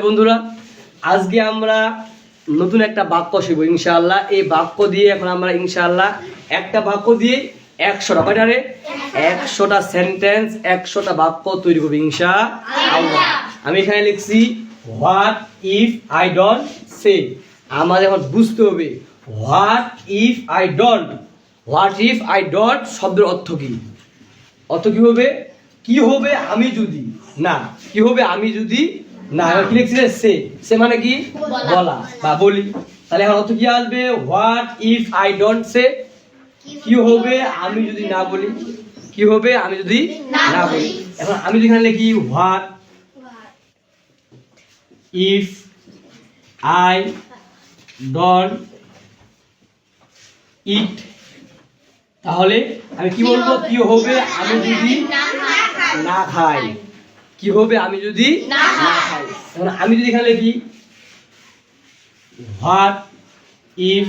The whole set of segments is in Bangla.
বন্ধুরা, আজকে আমরা নতুন একটা বাক্য শিখব ইনশাআল্লাহ। এই বাক্য দিয়ে এখন আমরা ইনশাআল্লাহ একটা বাক্য দিয়ে 100টা কয়টারে 100টা সেন্টেন্স 100টা বাক্য তৈরি করব ইনশাআল্লাহ। আমি এখানে লিখছি what if I don't say. আমাদের এখন বুঝতে হবে what if I don't. What if I don't শব্দের অর্থ কি? অর্থ কি হবে? কি হবে আমি যদি না, কি হবে আমি যদি না। এবার কি লিখছি? সে মানে কি? বলা বা বলি। তাহলে এখন অর্থ কি আসবে? What if I don't say. কি হবে আমি যদি না বলি? কি হবে আমি যদি না বলি? এখন আমি যদি এখানে লিখি হোয়াট ইফ আই ডোন্ট ইট, তাহলে আমি কি বলবো? কি হবে আমি যদি না খাই? কি হবে আমি যদি না খাই? এখন আমি যদি এখানে লিখি what if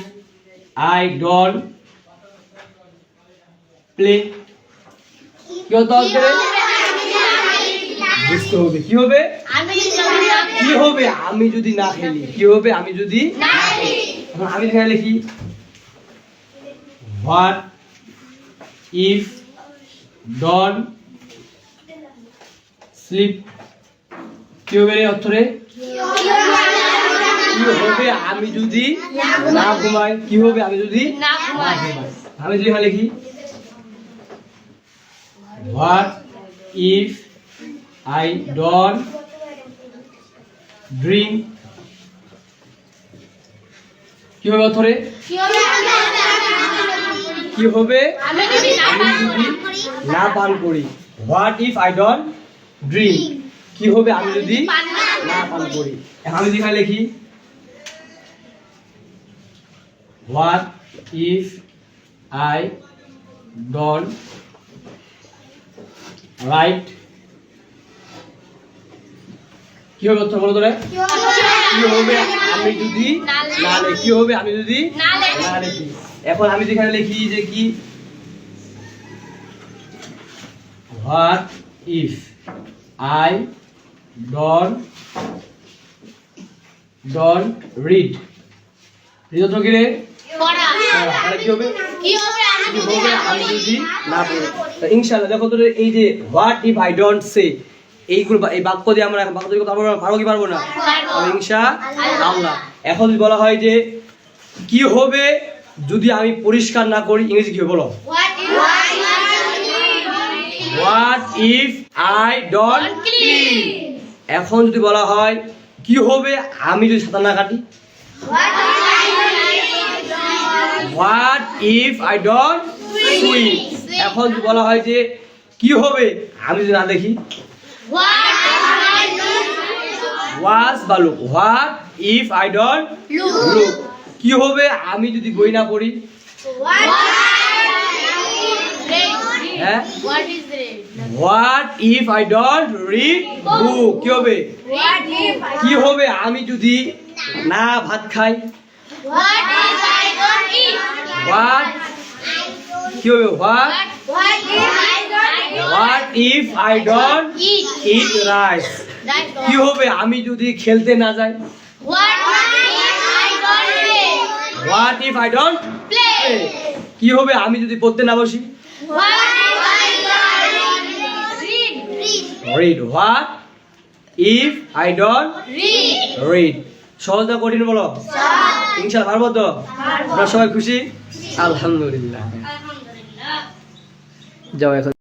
I don't play, কি হতে হবে? বুঝতে হবে কি হবে? কি হবে আমি যদি না খেলি? কি হবে আমি যদি না খেলি? এখন আমি এখানে লিখি হোয়াট ইফ ডোন্ট স্লিপ, কি হবে রে অর্থ রে? কি হবে আমি যদি না ঘুমাই? কি হবে আমি যদি না ঘুমাই? আমি যদি এখানে লিখি what if I don't drink, কি হবে অর্থ রে? কি হবে আমি যদি না পান করি? What if I don't drink, কি হবে আমি যদি না পান করি? আমি যদি এখানে লিখি what if I don't write, কি হবে অর্থ বলো তোরা? কি হবে আমি যদি না লিখি? কি হবে আমি যদি না লিখি? এখন আমি যেখানে লিখি যে কি what if I don't read, read তো কি রে? পড়া। তাহলে কি হবে? কি হবে আমি যদি না পড়ি? ইনশাআল্লাহ দেখো তো এই যে what if I don't say, এইগুলো এই বাক্য দিয়ে আমরা বাক্য তৈরি করতে পারবো কি পারবো না? ইনশাআল্লাহ। এখন যদি বলা হয় যে কি হবে যদি আমি পরিষ্কার না করি, ইংরেজি কি হবে বলো? What if I don't clean. এখন যদি বলা হয় কি হবে আমি যদি সাঁতার না কাটি? What if I don't swim. এখন যদি বলা হয় যে কি হবে আমি যদি না দেখি? ওয়াচ বা look. What if I don't look, কি হবে আমি যদি বই না পড়ি? হ্যাঁ, what if I don't read বুক, কি হবে? কি হবে আমি যদি না ভাত খাই? হোয়াট, কি হবে? What if I don't eat rice, কি হবে আমি যদি খেলতে না যাই? What if I don't play, কি হবে আমি যদি পড়তে না বসি? Read. What if I don't read. সহজ না কঠিন বলো? ইনশাআল্লাহ পারবো তো? আমরা সবাই খুশি? আলহামদুলিল্লাহ। যাও এখন।